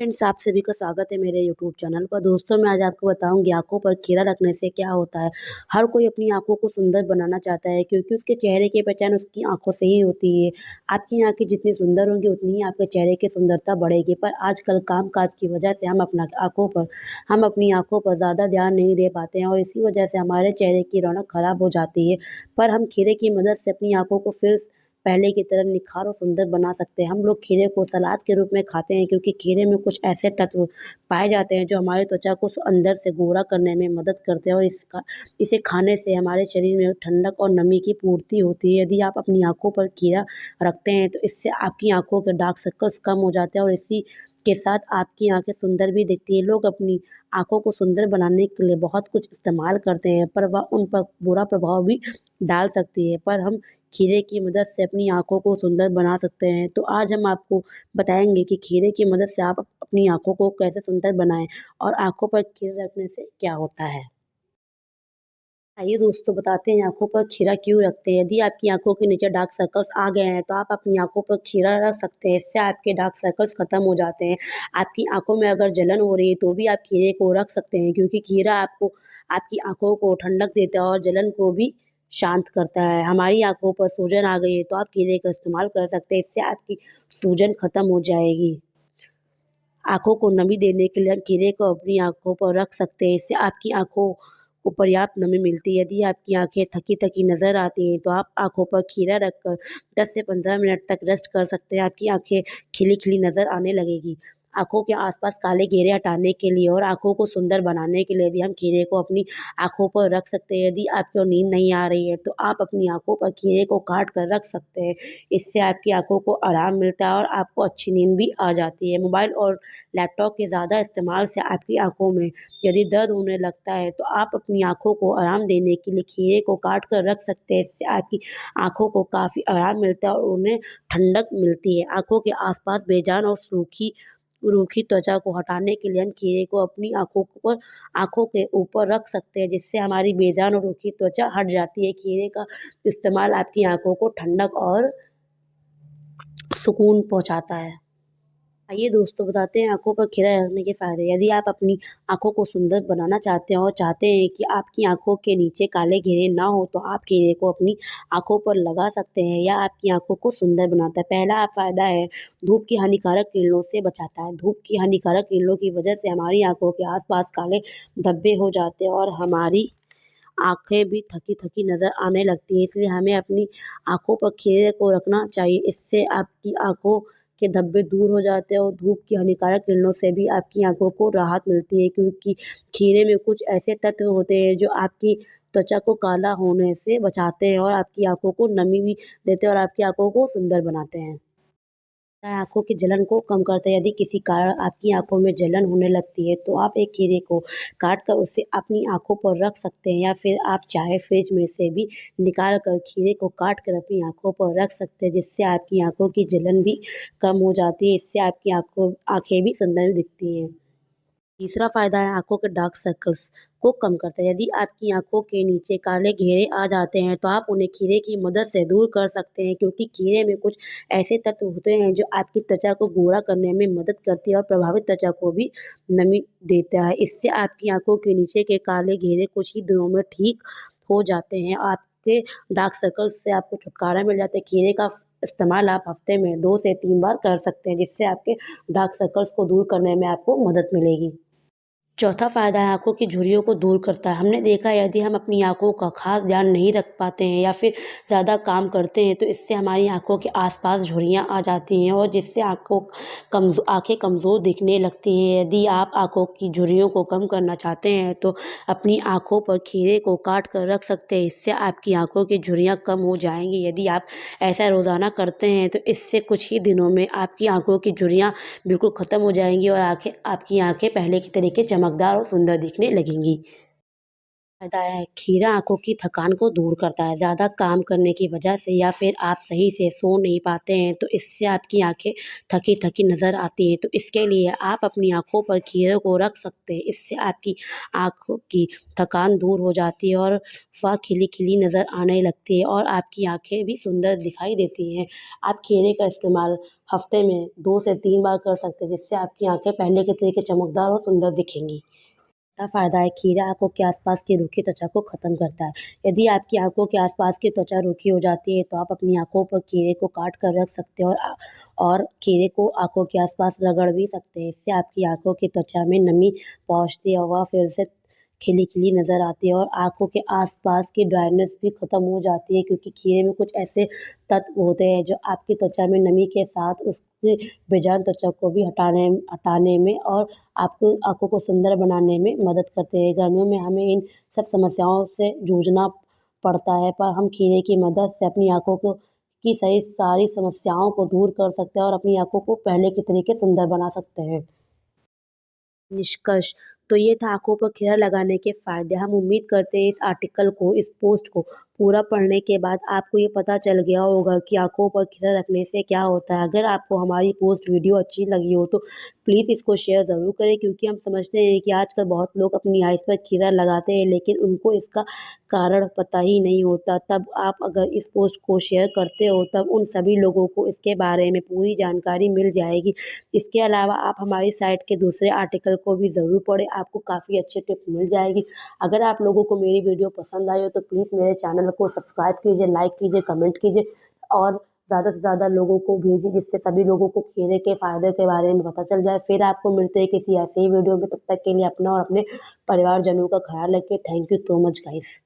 Friends, आप सभी का स्वागत है मेरे यूट्यूब चैनल पर। दोस्तों, मैं आज आपको बताऊंगी आंखों पर खीरा रखने से क्या होता है। हर कोई अपनी आंखों को सुंदर बनाना चाहता है क्योंकि उसके चेहरे की पहचान उसकी आंखों से ही होती है। आपकी आंखें जितनी सुंदर होंगी उतनी ही आपके चेहरे की सुंदरता बढ़ेगी। पर आजकल काम-काज की वजह से हम अपनी आंखों पर ज़्यादा ध्यान नहीं दे पाते हैं और इसी वजह से हमारे चेहरे की रौनक खराब हो जाती है। पर हम खीरे की मदद से अपनी आंखों को फिर पहले की तरह निखार और सुंदर बना सकते हैं। हम लोग खीरे को सलाद के रूप में खाते हैं क्योंकि खीरे में कुछ ऐसे तत्व पाए जाते हैं जो हमारी त्वचा को अंदर से गोरा करने में मदद करते हैं और इसे खाने से हमारे शरीर में ठंडक और नमी की पूर्ति होती है। यदि आप अपनी आँखों पर खीरा रखते हैं तो इससे आपकी आँखों के डार्क सर्कल्स कम हो जाते हैं और इसी के साथ आपकी आँखें सुंदर भी दिखती हैं। लोग अपनी आँखों को सुंदर बनाने के लिए बहुत कुछ इस्तेमाल करते हैं पर वह उन पर बुरा प्रभाव भी डाल सकती है। पर हम खीरे की मदद से अपनी आँखों को सुंदर बना सकते हैं। तो आज हम आपको बताएँगे कि खीरे की मदद से आप अपनी आँखों को कैसे सुंदर बनाएँ और आँखों पर खीरा रखने से क्या होता है। आइए दोस्तों, बताते हैं आँखों पर खीरा क्यों रखते हैं। यदि आपकी आँखों के नीचे डार्क सर्कल्स आ गए हैं तो आप अपनी आँखों पर खीरा रख सकते हैं। इससे आपके डार्क सर्कल्स खत्म हो जाते हैं। आपकी आँखों में अगर जलन हो रही है तो भी आप खीरे को रख सकते हैं क्योंकि खीरा आपको आपकी आँखों को ठंडक देता है और जलन को भी शांत करता है। हमारी आँखों पर सूजन आ गई है तो आप खीरे का इस्तेमाल कर सकते हैं। इससे आपकी सूजन खत्म हो जाएगी। आँखों को नमी देने के लिए हम खीरे को अपनी आँखों पर रख सकते हैं। इससे आपकी आँखों को पर्याप्त नमी मिलती है। यदि आपकी आँखें थकी-थकी नज़र आती हैं तो आप आँखों पर खीरा रखकर 10 से 15 मिनट तक रेस्ट कर सकते हैं। आपकी आँखें खिली-खिली नज़र आने लगेगी। आँखों के आस-पास काले घेरे हटाने के लिए और आँखों को सुंदर बनाने के लिए भी हम खीरे को अपनी आँखों पर रख सकते हैं। यदि आपको नींद नहीं आ रही है तो आप अपनी आँखों पर खीरे को काट कर रख सकते हैं। इससे आपकी आँखों को आराम मिलता है और आपको अच्छी नींद भी आ जाती है। मोबाइल और लैपटॉप के ज़्यादा इस्तेमाल से आपकी आँखों में यदि दर्द होने लगता है तो आप अपनी आँखों को आराम देने के लिए खीरे को काट कर रख सकते हैं। इससे आपकी आँखों को काफ़ी आराम मिलता है और उन्हें ठंडक मिलती है। आँखों के आस-पास बेजान और रूखी त्वचा को हटाने के लिए हम खीरे को अपनी आँखों के ऊपर रख सकते हैं जिससे हमारी बेजान और रूखी त्वचा हट जाती है। खीरे का इस्तेमाल आपकी आँखों को ठंडक और सुकून पहुँचाता है। आइए दोस्तों, बताते हैं आँखों पर खीरा रखने के फ़ायदे। यदि आप अपनी आँखों को सुंदर बनाना चाहते हैं और चाहते हैं कि आपकी आँखों के नीचे काले घेरे ना हो तो आप खीरे को अपनी आँखों पर लगा सकते हैं। यह आपकी आँखों को सुंदर बनाता है। पहला फ़ायदा है, धूप की हानिकारक किरणों से बचाता है। धूप की हानिकारक किरणों की वजह से हमारी आँखों के आस-पास काले धब्बे हो जाते हैं और हमारी आँखें भी थकी-थकी नज़र आने लगती हैं। इसलिए हमें अपनी आँखों पर खीरे को रखना चाहिए। इससे आपकी आँखों के धब्बे दूर हो जाते हैं और धूप की हानिकारक किरणों से भी आपकी आँखों को राहत मिलती है क्योंकि खीरे में कुछ ऐसे तत्व होते हैं जो आपकी त्वचा को काला होने से बचाते हैं और आपकी आँखों को नमी भी देते हैं और आपकी आँखों को सुंदर बनाते हैं। आँखों की जलन को कम करता है। यदि किसी कारण आपकी आँखों में जलन होने लगती है तो आप एक खीरे को काट कर उसे अपनी आँखों पर रख सकते हैं या फिर आप चाहे फ्रिज में से भी निकाल कर खीरे को काट कर अपनी आँखों पर रख सकते हैं जिससे आपकी आँखों की जलन भी कम हो जाती है। इससे आपकी आँखें भी सुंदर दिखती हैं। तीसरा फ़ायदा है आँखों के डार्क सर्कल्स को कम करता है। यदि आपकी आँखों के नीचे काले घेरे आ जाते हैं तो आप उन्हें खीरे की मदद से दूर कर सकते हैं क्योंकि खीरे में कुछ ऐसे तत्व होते हैं जो आपकी त्वचा को गोरा करने में मदद करती है और प्रभावित त्वचा को भी नमी देता है। इससे आपकी आँखों के नीचे के काले घेरे कुछ ही दिनों में ठीक हो जाते हैं। आपके डार्क सर्कल्स से आपको छुटकारा मिल जाता है। खीरे का इस्तेमाल आप हफ्ते में 2 से 3 बार कर सकते हैं जिससे आपके डार्क सर्कल्स को दूर करने में आपको मदद मिलेगी। चौथा फ़ायदा है आँखों की झुर्रियों को दूर करता है। हमने देखा है यदि हम अपनी आँखों का ख़ास ध्यान नहीं रख पाते हैं या फिर ज़्यादा काम करते हैं तो इससे हमारी आँखों के आस-पास झुर्रियाँ आ जाती हैं और जिससे आँखें कमज़ोर दिखने लगती हैं। यदि आप आँखों की झुर्रियों को कम करना चाहते हैं तो अपनी आँखों पर खीरे को काट कर रख सकते हैं। इससे आपकी आँखों की झुर्रियाँ कम हो जाएँगी। यदि आप ऐसा रोज़ाना करते हैं तो इससे कुछ ही दिनों में आपकी आँखों की झुर्रियाँ बिल्कुल ख़त्म हो जाएँगी और आपकी आँखें पहले की तरीके चमकदार और सुंदर दिखने लगेंगी। फ़ायदा है, खीरा आँखों की थकान को दूर करता है। ज़्यादा काम करने की वजह से या फिर आप सही से सो नहीं पाते हैं, तो इससे आपकी आँखें थकी-थकी नज़र आती हैं। तो इसके लिए आप अपनी आँखों पर खीरे को रख सकते हैं। इससे आपकी आँखों की थकान दूर हो जाती है और वह खिली-खिली नज़र आने लगती है और आपकी आँखें भी सुंदर दिखाई देती हैं। आप खीरे का इस्तेमाल हफ़्ते में 2 से 3 बार कर सकते हैं, जिससे आपकी आँखें पहले के तरीके चमकदार और सुंदर दिखेंगी। का फ़ायदा है, खीरा आँखों के आसपास की रूखी त्वचा को ख़त्म करता है। यदि आपकी आँखों के आसपास की त्वचा रूखी हो जाती है, तो आप अपनी आँखों पर खीरे को काट कर रख सकते हैं और खीरे को आँखों के आसपास रगड़ भी सकते हैं। इससे आपकी आँखों की त्वचा में नमी पहुँचती है और वह फिर से खिली-खिली नज़र आती है और आँखों के आसपास की ड्राइनेस भी ख़त्म हो जाती है, क्योंकि खीरे में कुछ ऐसे तत्व होते हैं जो आपकी त्वचा में नमी के साथ उसकी बेजान त्वचा को भी हटाने हटाने में और आपको आँखों को सुंदर बनाने में मदद करते हैं। गर्मियों में हमें इन सब समस्याओं से जूझना पड़ता है, पर हम खीरे की मदद से अपनी आँखों को की सही सारी समस्याओं को दूर कर सकते हैं और अपनी आँखों को पहले के तरीके सुंदर बना सकते हैं। निष्कर्ष तो ये था आँखों पर खीरा लगाने के फ़ायदे। हम उम्मीद करते हैं इस पोस्ट को पूरा पढ़ने के बाद आपको ये पता चल गया होगा कि आँखों पर खीरा रखने से क्या होता है। अगर आपको हमारी पोस्ट वीडियो अच्छी लगी हो तो प्लीज़ इसको शेयर ज़रूर करें, क्योंकि हम समझते हैं कि आजकल बहुत लोग अपनी आइज़ पर खीरा लगाते हैं, लेकिन उनको इसका कारण पता ही नहीं होता। तब आप अगर इस पोस्ट को शेयर करते हो, तब उन सभी लोगों को इसके बारे में पूरी जानकारी मिल जाएगी। इसके अलावा आप हमारी साइट के दूसरे आर्टिकल को भी ज़रूर पढ़ें, आपको काफ़ी अच्छी टिप्स मिल जाएगी। अगर आप लोगों को मेरी वीडियो पसंद आई हो तो प्लीज़ मेरे चैनल को सब्सक्राइब कीजिए, लाइक कीजिए, कमेंट कीजिए और ज़्यादा से ज़्यादा लोगों को भेजिए, जिससे सभी लोगों को खीरे के फ़ायदे के बारे में पता चल जाए। फिर आपको मिलते हैं किसी ऐसे ही वीडियो में, तब तक के लिए अपना और अपने परिवारजनों का ख़्याल रखिए। Thank you so much guys.